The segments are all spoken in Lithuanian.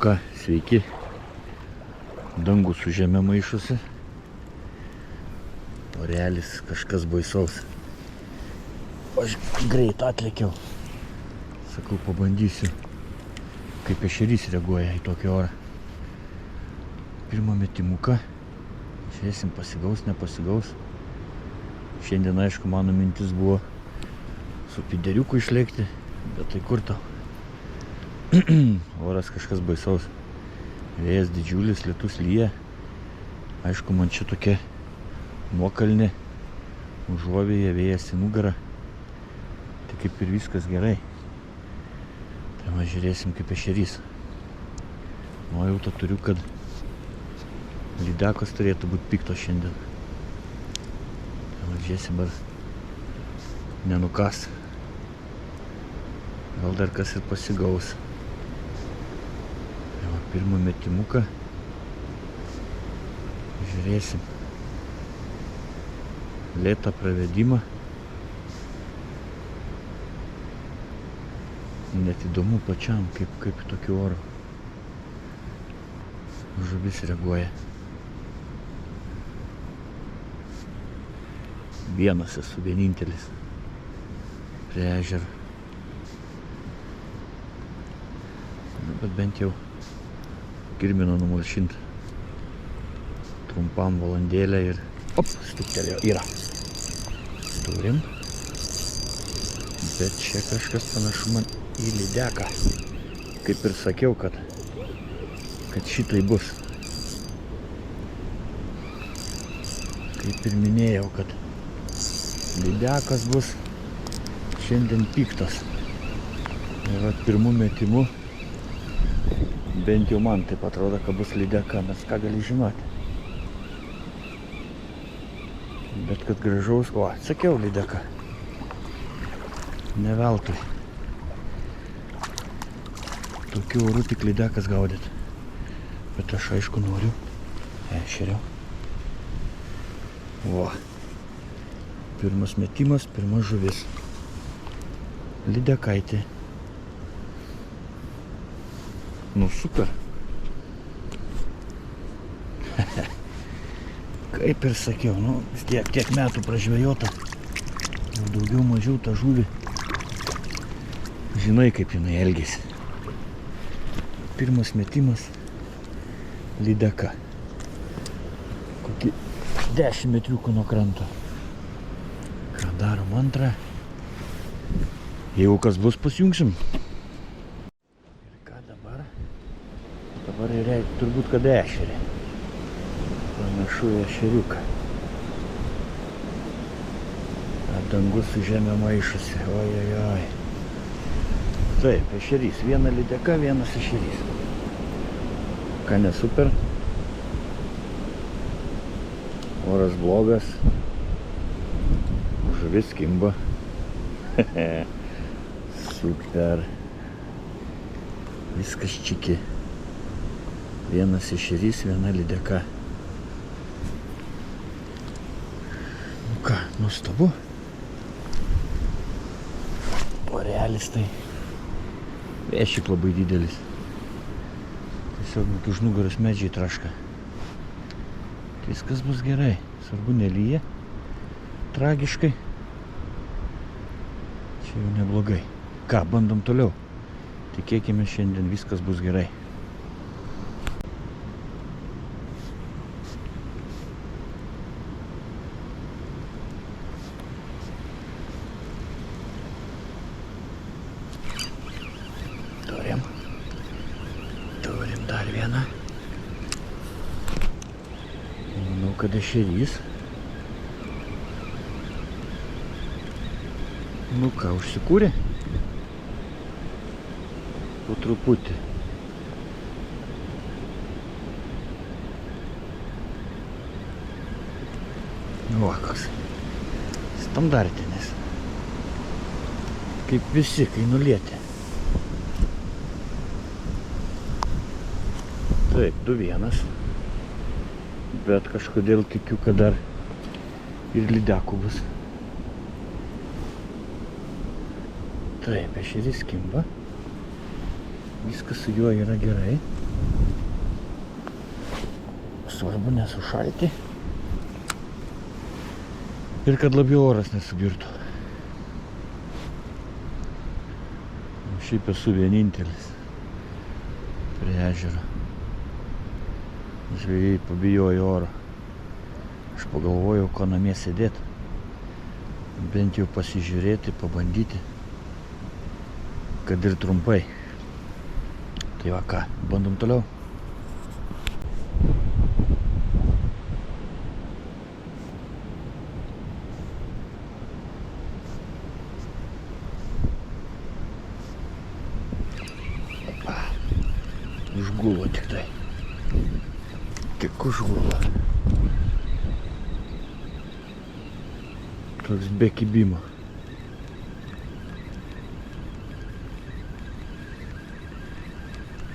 ką, sveiki. Dangų su žeme maišosi. Orelis kažkas baisaus. Aš greit atlėkiau. Sakau, pabandysiu, kaip ešerys reaguoja į tokį orą. Pirmą metimuką. Žiūrėsim, pasigaus, nepasigaus. Šiandien, aišku, mano mintis buvo su pideriuku išlėkti, bet tai kur tau? Oras kažkas baisaus. Vėjas didžiulis, lietus lyja. Aišku, man čia tokia nuokalnė, užuovėje, vėjas į nugarą. Tai kaip ir viskas gerai. Tai va, žiūrėsim kaip ešerys. Nuojautą turiu, kad lydekos turėtų būti piktos šiandien. Tai va, žiūrėsim, ar nenukas. Gal dar kas ir pasigaus. Tai va, pirmą metimuką. Žiūrėsim. Lėtą pravedimą. Net įdomu pačiam, kaip tokiu oru žuvis reaguoja. Vienas esu, vienintelis prie ežero. Bet bent jau kirminą numalšint trumpam valandėlę ir op, stuktelėjo, yra. Turim. Bet čia kažkas panašu man į lydeką. Kaip ir sakiau, kad šitai bus. Kaip ir minėjau, kad lydekas bus šiandien piktas. Ir vat pirmų metimų bent jau man taip atrodo, kad bus lydeka, nes ką gali žinoti. Bet kad gražaus, o, sakiau lydeka. Ne veltui. Tokiu oru tik lydekas gaudyt. Bet aš aišku noriu ešerio. Va. Pirmas metimas, pirma žuvis. Lydekaitė. Nu super. Kaip ir sakiau, nu vis tiek metų pražvejota. Jau daugiau mažiau tą žuvį. Žinai, kaip jinai elgėsi. Pirmas metimas. Lydeka. Kokį 10 metriukų nuo kranto. Ką darom antrą? Jeigu kas bus, pasijungsim. Ir ką dabar? Dabar reikia turbūt, kad ešerį. Panašu į ešeriuką. Dangus su žeme maišosi. Oi. Taip, ešerys. Viena lydeka, vienas ešerys. Ką ne super. Oras blogas. Žuvis kimba. Super. Viskas čiki. Vienas ešerys, viena lydeka. Nu ką, nuostabu. Orelis tai šiaip labai didelis. Tiesiog už nugaros medžiai traška. Viskas bus gerai. Svarbu nelyja. Tragiškai. Čia jau neblogai. Ką, bandom toliau. Tikėkime, šiandien viskas bus gerai. Turim dar vieną. Manau, kad ešerys. Nu ką, užsikūrė? Po truputį. Va, koks standartinis. Kaip visi, kai nulietė. Taip, 2-1. Bet kažkodėl tikiu, kad dar ir lydekų bus. Taip, ešerys kimba. Viskas su juo yra gerai. svarbu nesušalti. Ir kad labiau oras nesubirtų. Šiaip esu vienintelis prie ežero. Žvejai pabijojo oro. Aš pagalvojau, ko namie sėdėti. Bent jau pasižiūrėti, pabandyti. Kad ir trumpai. Tai va ką, bandom toliau. Užgulo tik tai. Tik užgulo. Toks be kibimo.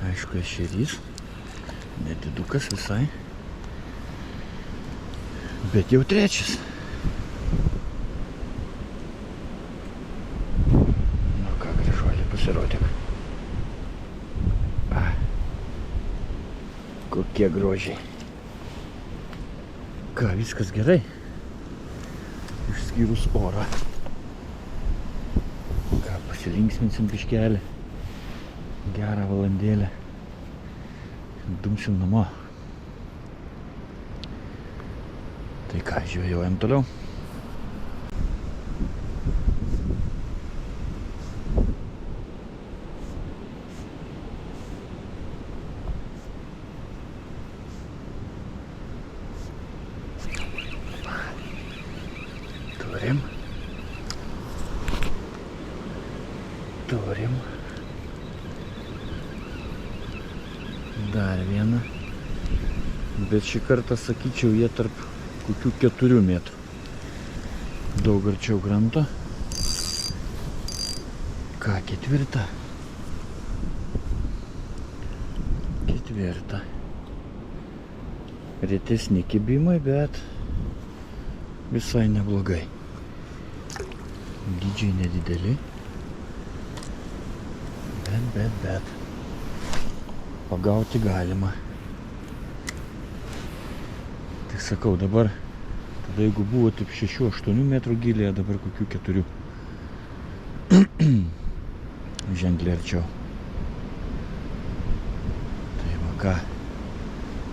Aišku, ešerys. Nedidukas visai. Bet jau trečias. Nu ką, gražuolė, pasirodyk. Kokie grožiai. Ką, viskas gerai? Išskyrus orą. Ką, pasilinksminsim biškelį. Gerą valandėlę. Dumsim namo. Tai ką, žvejojam toliau. Turim. Dar vieną. Bet šį kartą, sakyčiau, jie tarp kokių 4 metrų. Daug arčiau kranto. Ką, ketvirtą? Ketvirtą. Retesni kibimai, bet visai neblogai. Dydžiai nedideli. Bet. Pagauti galima. Tai sakau, dabar, tada jeigu buvo taip 6-8 metrų gylyje, dabar kokių 4. Ženkliai arčiau. Tai va ką,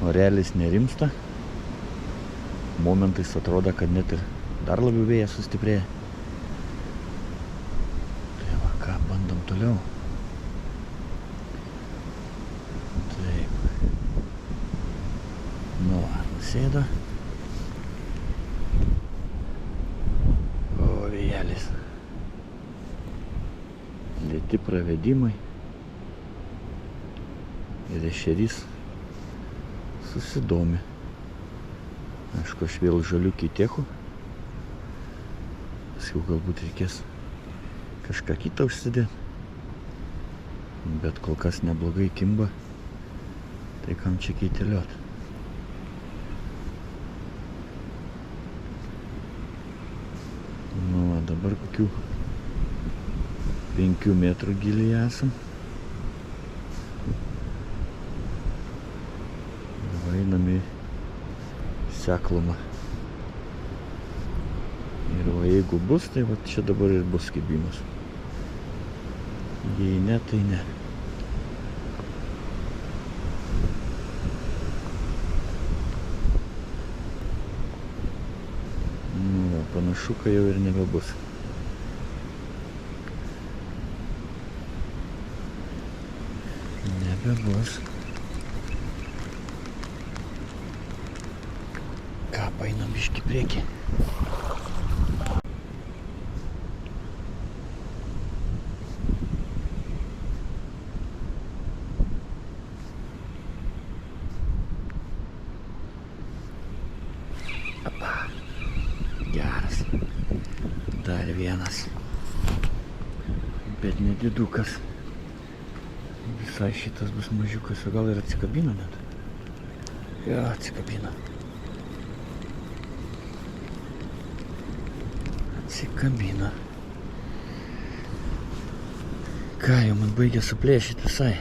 orelis nerimsta. Momentais atrodo, kad net ir dar labiau vėjas sustiprėja. Tai va ką, bandom toliau. Sėda. O, vėjelis. Lėti pravedimai. Ir ešerys susidomi. Aišku, aš vėl žaliu kitėchu. Paskui galbūt reikės kažką kitą užsidėti. Bet kol kas neblogai kimba. Tai kam čia keiteliot? Nu, dabar kokių 5 metrų gylyje esam. Einam į seklumą. Ir va, jeigu bus, tai va čia dabar ir bus kibimas. Jei ne, tai ne. Panašu, kad jau ir nebebus. Nebebus. Ką, painam biškį priekį. Geras. Dar vienas. Bet nedidukas. Visai šitas bus mažiukas, o gal ir atsikabino net. Jo, atsikabino. Atsikabino. Ką, jau man baigė suplėšyti visai.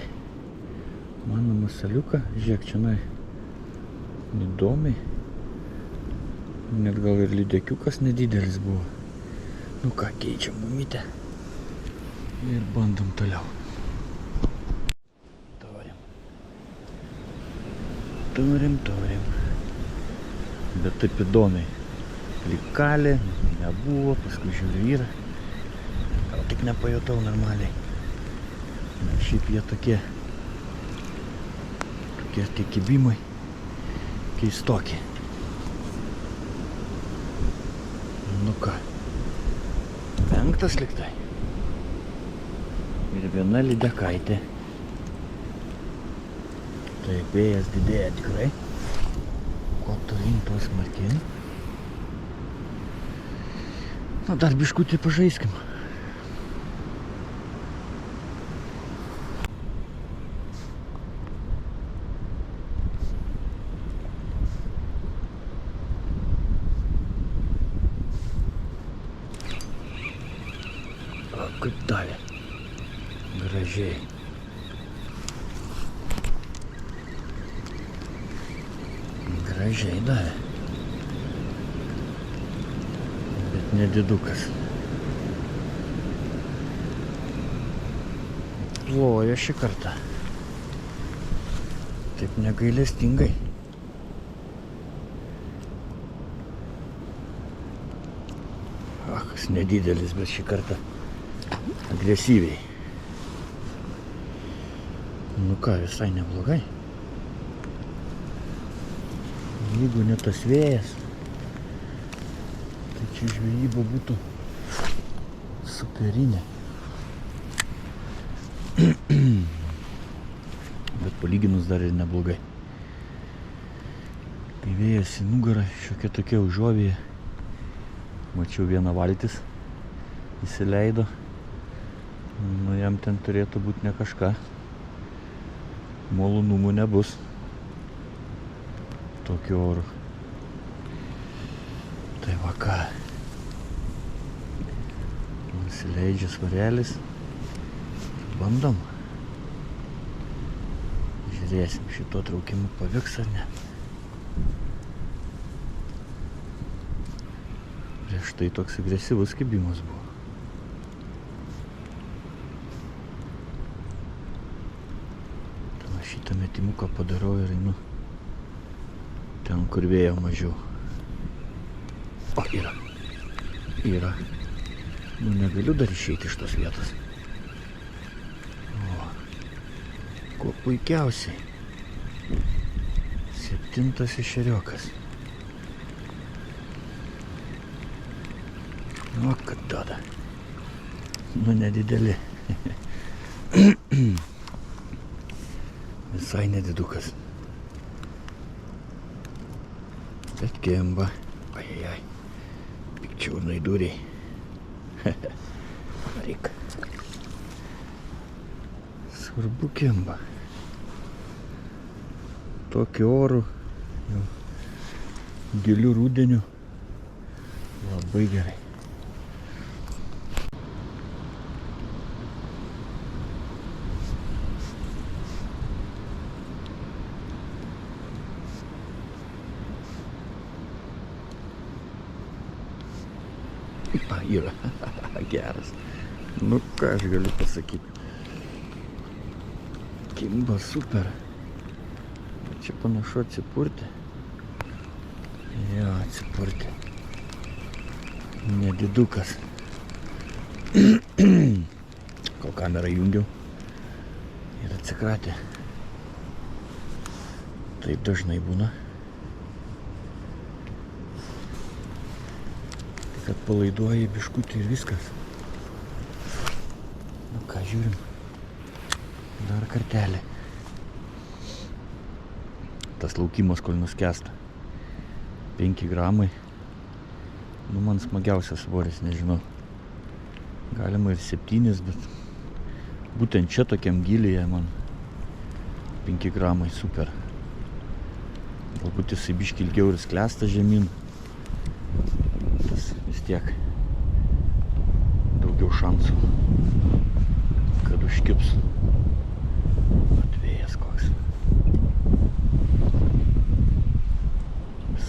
Mano masaliuką, žiūrėk, čia Įdomiai. Net gal ir lydekiukas nedidelis buvo. Nu ką, keičiam mamytę. Ir bandom toliau. Turim. Bet taip įdomiai. Likalė, nebuvo, paskui žiūriu yra. Gal tik nepajutau normaliai. Na, šiaip jie tokie tie kibimai keistokie. Nu ką, 5 liktai. Ir viena lydekaitė. Taip, vėjas didėja tikrai. Kuo tolyn, tuo smarkyn. Na, dar biškutį pažaiskim. O, kaip davė. Gražiai. Gražiai davė. Bet nedidukas. Plojo šį kartą. Taip negailestingai. Kas nedidelis, bet šį kartą agresyviai. Nu ką, visai neblogai. Jeigu ne tas vėjas, tai čia žvejyba būtų superinė. Bet palyginus dar ir neblogai. Kai vėjas į nugarą, šiokia tokia užuovėje. Mačiau vieną valtis, įsileido. Nu, jam ten turėtų būti ne kažką. Malonumų nebus. Tokiu oru. Tai va ką. Nusileidžia svarelis. Bandom. Žiūrėsim, šito traukimu pavyks ar ne. Prieš tai toks agresyvus kibimas buvo. Ten aš šitą metimuką padarau ir einu ten, kur vėjo mažiau. O, yra. Yra. Nu, negaliu dar išeiti iš tos vietos. O, kuo puikiausiai. 7 ešeriokas. O, kad duoda. Nu, nedideli. Visai nedidukas. Bet kimba. Ajajaj. Pikčiurnai dūriai. Varyk. Svarbu kimba. Tokiu oru, giliu rudeniu. Labai gerai. Yra. Geras. Nu ką aš galiu pasakyti. Kimba super. Čia panašu atsipurti. Jo, atsipurti. Nedidukas. Kol kamerą jungiau ir atsikratė. Taip dažnai būna. Kad palaiduoja biškutį ir viskas. Nu ką, žiūrim. Dar kartelį. Tas laukimas, kol nuskęsta. 5 gramai. Nu, man smagiausias svoris, nežinau. Galima ir 7, bet būtent čia tokiam gilyje man 5 gramai super. Galbūt jisai biškį ilgiau ir sklęsta žemyn. Vis tiek daugiau šansų, kad užkibs. Atvėjas koks.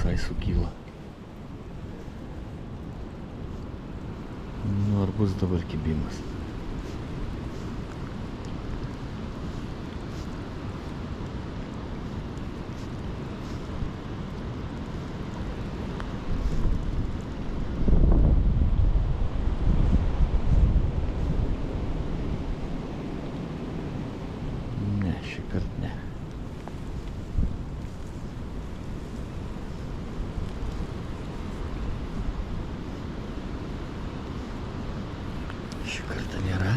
visai sukyla. Nu, ar bus dabar kibimas? Ne, šįkart ne. Šį kartą nėra.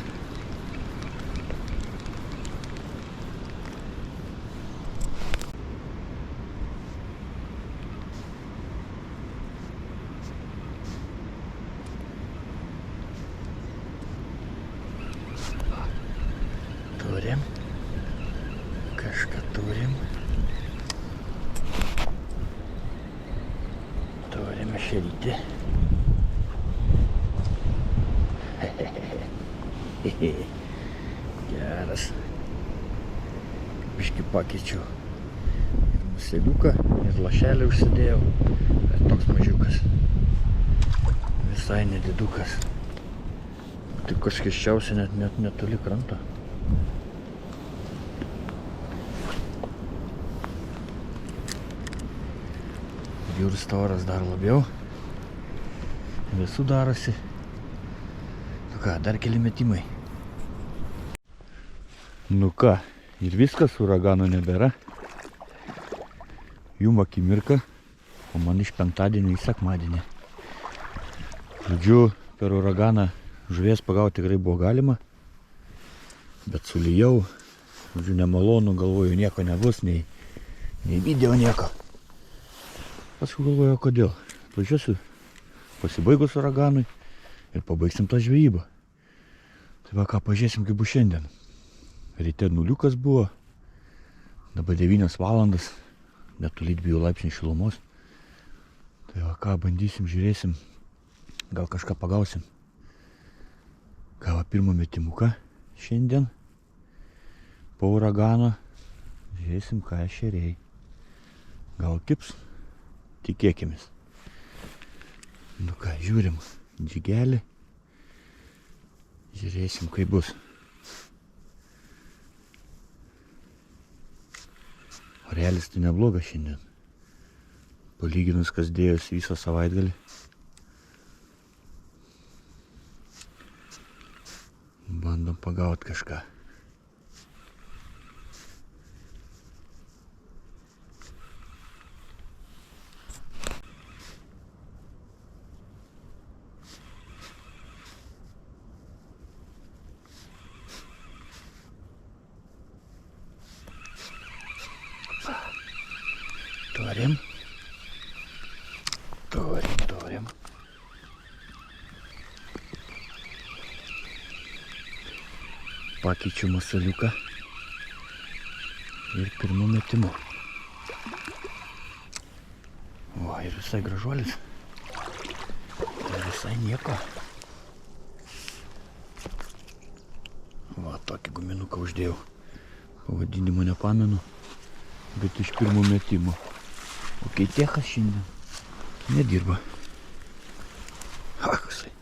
Turim. Kažką turim. Turim ešerytį. Geras. Biškį pakeičiau ir museliuką, ir lašelį užsidėjau. Bet toks mažiukas. Visai nedidukas. Tai kažkeščiausia net netoli kranto. Jūrsta oras dar labiau. Visų darosi. Nu ką, dar keli metimai. Nu ką, ir viskas, uragano nebėra. Jum akimirka, o man iš penktadienio į sekmadienį. Žodžiu, per uraganą žuvies pagauti tikrai buvo galima. Bet sulijau, žodžiu, nemalonu, galvoju, nieko nebus, nei video nieko. Paskui galvoju, kodėl. Atvažiuosiu pasibaigus uraganui ir pabaigsim tą žvejybą. Tai va ką, pažiūrėsim, kaip bus šiandien. Ryte nuliukas buvo, dabar 9 valandas, netoli 2 laipsnių šilumos. Tai va ką, bandysim, žiūrėsim, gal kažką pagausim. Ką va, pirmą metimuką šiandien, po uragano, žiūrėsim, ką ešeriai. Gal kips, tikėkimės. Nu ką, žiūrim, džigelį, žiūrėsim, kaip bus. Orelis tai neblogas šiandien. Palyginus, kas dėjosi visą savaitgalį. Bandom pagauti kažką. Turim. Pakeičiu masaliuką ir pirmų metimų. O, ir visai gražuolis. Ir visai nieko. Va, tokį guminuką uždėjau. Pavadinimą nepamenu, bet iš pirmų metimų. O keitėchas šiandien nedirba. Aksai.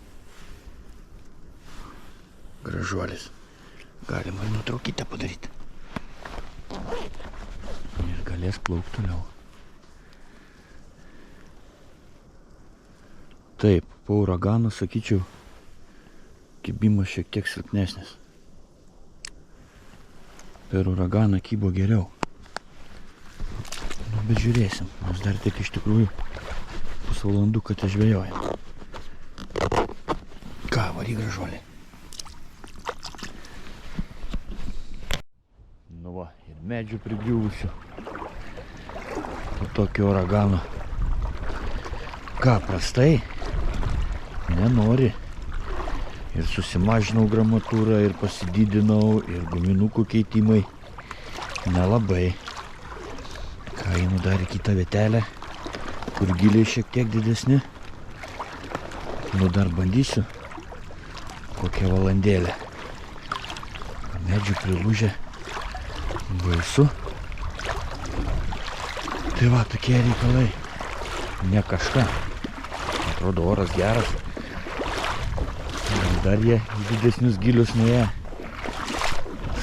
Gražuolis. Galima ir nutraukytę padaryti. Ir galės plaukti toliau. Taip, po uragano, sakyčiau, kibimas šiek tiek silpnesnis. Per uraganą kybo geriau. Nu, bet žiūrėsim, mes dar tik iš tikrųjų pusvalandų, kad žvejojam. Ką, varyk gražuolį. Nu va, ir medžių prigriuvusių. Po tokio uragano. Ką, prastai? Nenori. Ir susimažinau gramatūrą, ir pasididinau, ir guminukų keitimai. Nelabai. Ką, einu dar į kitą vietelę, kur giliai šiek tiek didesni. Nu, dar bandysiu. Kokią valandėlę. Medžių prilūžę. Baisu. Tai va, tokie reikalai. ne kažką. Atrodo, oras geras. Dar jie į didesnius gilius nuėję.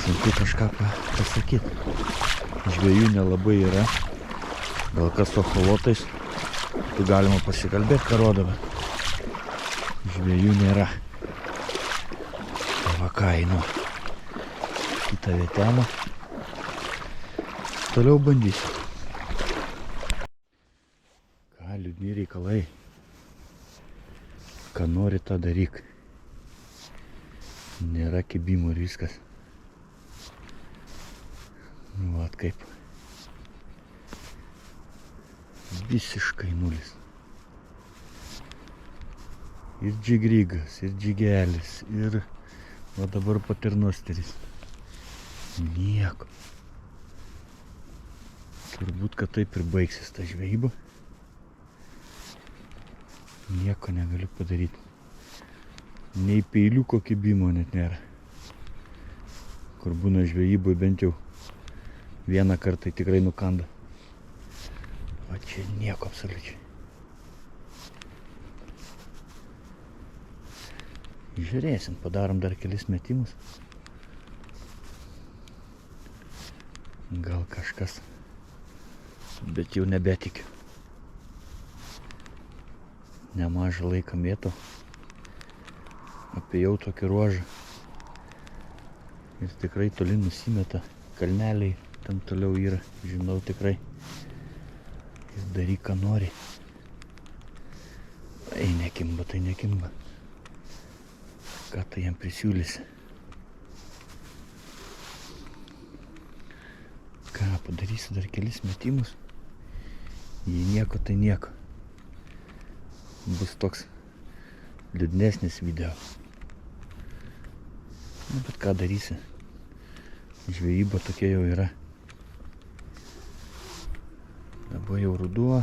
Sunku kažką pasakyti. Žvejų nelabai yra. Gal kas su echolotais. Tai galima pasikalbėti, ką rodo, bet žvejų nėra. Tai va ką einu. Kitą vietelę. Toliau bandysiu. Ką, liūdni reikalai. Ką nori, tą daryk. Nėra kibimų ir viskas. Nu, vat kaip. Visiškai nulis. Ir džigrygas, ir džigelis, ir va dabar paternosteris. Nieko. Turbūt, kad taip ir baigsis ta žvejyba. Nieko negaliu padaryti. Nei peiliuko kibimo net nėra. Kur būna žvejyboj bent jau vieną kartą tikrai nukanda. O čia nieko absoliučiai. Žiūrėsim, padarom dar kelis metimus. Gal kažkas. Bet jau nebetikiu. Nemažą laiką mėtau. Apėjau tokį ruožą. Ir tikrai toli nusimeta. Kalneliai ten toliau yra. Žinau tikrai. Ir daryk, ką nori. Ei, nekimba, tai nekimba. Ką tai jam prisiūlysi? Ką, padarysiu dar kelis metimus. Jei nieko, tai nieko. Bus toks liūdnesnis video. Nu, bet ką darysi? Žvejyba tokia jau yra. Dabar jau ruduo.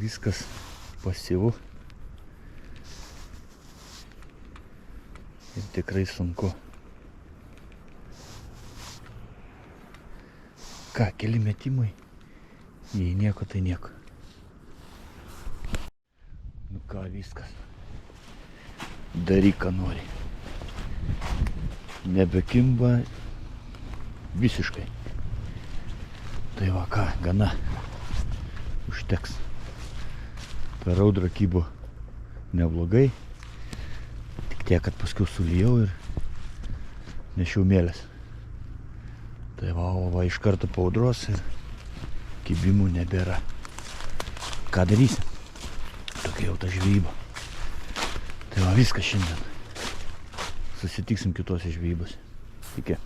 Viskas pasyvu. Ir tikrai sunku. Ką, keli metimai? Jei nieko, tai nieko. Nu ką, viskas. Daryk, ką nori. Nebekimba visiškai. Tai va ką, gana. Užteks. Ta raudra kybo neblogai. Tik tiek, kad paskui sulijau ir nešiau mėlės. Tai va iš karto po audros ir kibimų nebėra. Ką darysim? Tokia jau ta žvejyba. Tai va viskas šiandien. Susitiksim kitose žvejybose. Iki.